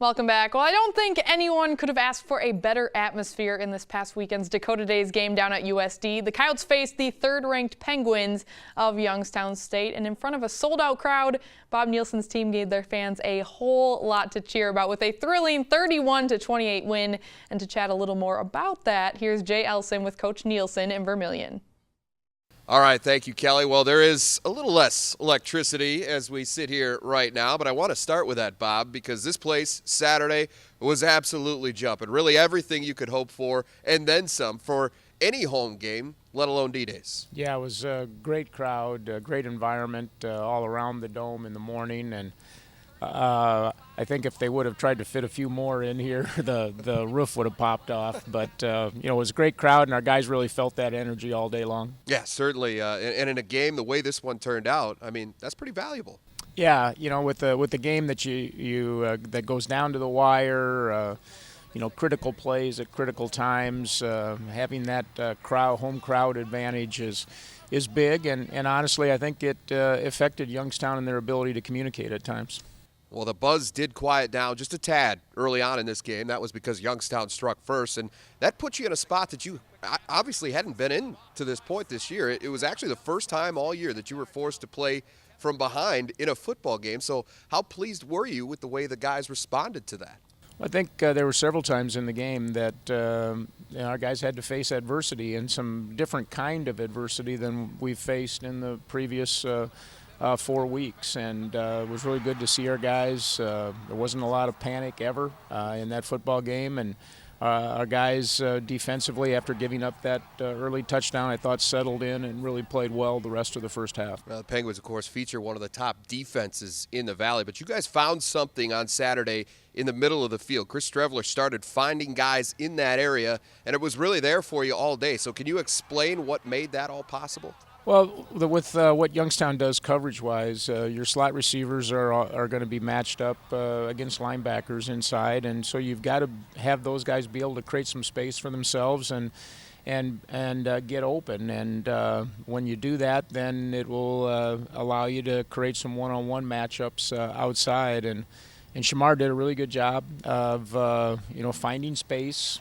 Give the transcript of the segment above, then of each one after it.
Welcome back. Well, I don't think anyone could have asked for a better atmosphere in this past weekend's Dakota Days game down at USD. The Coyotes faced the third-ranked Penguins of Youngstown State, and in front of a sold-out crowd, Bob Nielson's team gave their fans a whole lot to cheer about with a thrilling 31-28 win. And to chat a little more about that, here's Jay Elsen with Coach Nielson in Vermilion. All right, thank you, Kelly. Well, there is a little less electricity as we sit here right now, but I want to start with that, Bob, because this place Saturday was absolutely jumping. Really everything you could hope for, and then some for any home game, let alone D-Days. Yeah, it was a great crowd, a great environment all around the dome in the morning, and I think if they would have tried to fit a few more in here, the roof would have popped off. But, it was a great crowd, and our guys really felt that energy all day long. Yeah, certainly. And in a game, the way this one turned out, I mean, that's pretty valuable. Yeah, with the game that that goes down to the wire, critical plays at critical times, having that home crowd advantage is big. And honestly, I think it affected Youngstown in their ability to communicate at times. Well, the buzz did quiet down just a tad early on in this game. That was because Youngstown struck first, and that put you in a spot that you obviously hadn't been in to this point this year. It was actually the first time all year that you were forced to play from behind in a football game. So how pleased were you with the way the guys responded to that? I think there were several times in the game that our guys had to face adversity, and some different kind of adversity than we've faced in the previous 4 weeks, and it was really good to see our guys. There wasn't a lot of panic ever in that football game, and our guys defensively, after giving up that early touchdown, I thought settled in and really played well the rest of the first half. The Penguins, of course, feature one of the top defenses in the Valley, but you guys found something on Saturday in the middle of the field. Chris Strevler started finding guys in that area, and it was really there for you all day. So can you explain what made that all possible? Well, with what Youngstown does coverage-wise, your slot receivers are going to be matched up against linebackers inside, and so you've got to have those guys be able to create some space for themselves and get open. And when you do that, then it will allow you to create some one-on-one matchups outside. And Shamar did a really good job of finding space,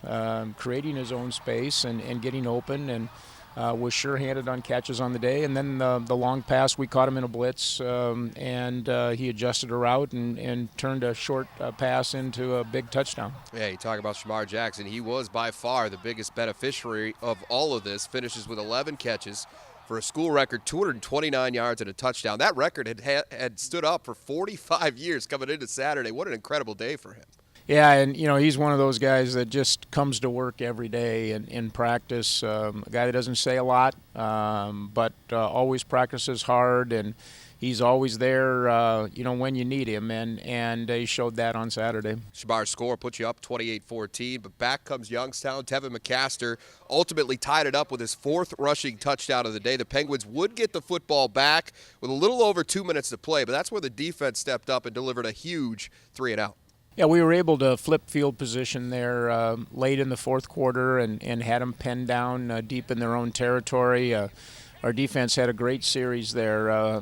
creating his own space, and getting open, and was sure-handed on catches on the day. And then the long pass, we caught him in a blitz, and he adjusted a route and turned a short pass into a big touchdown. Yeah, you talk about Shamar Jackson. He was by far the biggest beneficiary of all of this. Finishes with 11 catches for a school record, 229 yards and a touchdown. That record had stood up for 45 years coming into Saturday. What an incredible day for him. Yeah, and he's one of those guys that just comes to work every day in practice. A guy that doesn't say a lot, but always practices hard, and he's always there, when you need him, and he showed that on Saturday. Shamar's score put you up 28-14, but back comes Youngstown. Tevin McCaster ultimately tied it up with his fourth rushing touchdown of the day. The Penguins would get the football back with a little over 2 minutes to play, but that's where the defense stepped up and delivered a huge 3-and-out. Yeah, we were able to flip field position there late in the fourth quarter and had them pinned down deep in their own territory. Our defense had a great series there.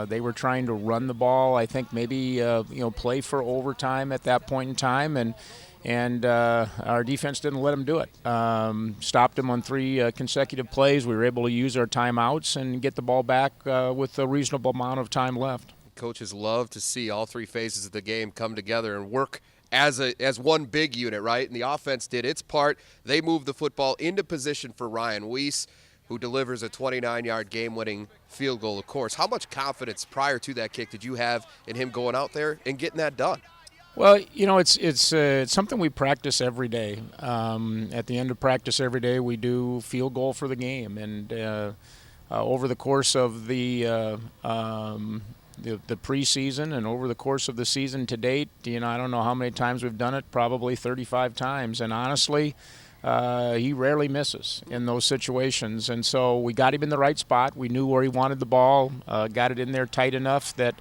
They were trying to run the ball, I think maybe play for overtime at that point in time, and our defense didn't let them do it. Stopped them on 3 consecutive plays. We were able to use our timeouts and get the ball back with a reasonable amount of time left. Coaches love to see all 3 phases of the game come together and work as one big unit, right? And the offense did its part. They moved the football into position for Ryan Weiss, who delivers a 29-yard game-winning field goal, of course. How much confidence prior to that kick did you have in him going out there and getting that done? Well, it's something we practice every day. At the end of practice every day, we do field goal for the game. And over the course of the preseason and over the course of the season to date, I don't know how many times we've done it, probably 35 times. And honestly, he rarely misses in those situations. And so we got him in the right spot. We knew where he wanted the ball, got it in there tight enough that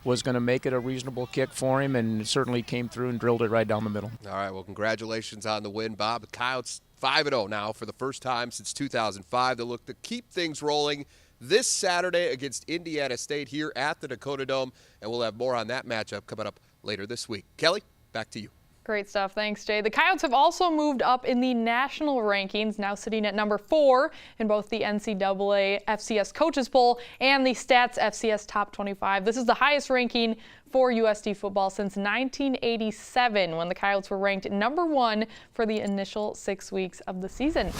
was going to make it a reasonable kick for him, and certainly came through and drilled it right down the middle. All right, well, congratulations on the win, Bob. The Coyotes 5-0 now for the first time since 2005. They look to keep things rolling this Saturday against Indiana State here at the Dakota Dome, and we'll have more on that matchup coming up later this week. Kelly? Back to you. Great stuff. Thanks, Jay. The Coyotes have also moved up in the national rankings, now sitting at number 4 in both the NCAA FCS Coaches Poll and the Stats FCS Top 25. This is the highest ranking for USD football since 1987, when the Coyotes were ranked number 1 for the initial 6 weeks of the season.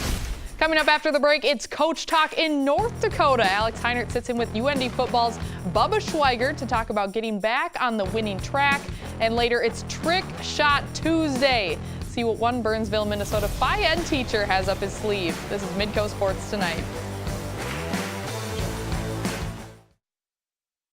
Coming up after the break, it's Coach Talk in North Dakota. Alex Heinert sits in with UND football's Bubba Schweigert to talk about getting back on the winning track. And later, it's Trick Shot Tuesday. See what one Burnsville, Minnesota Phi Ed teacher has up his sleeve. This is Midco Sports Tonight.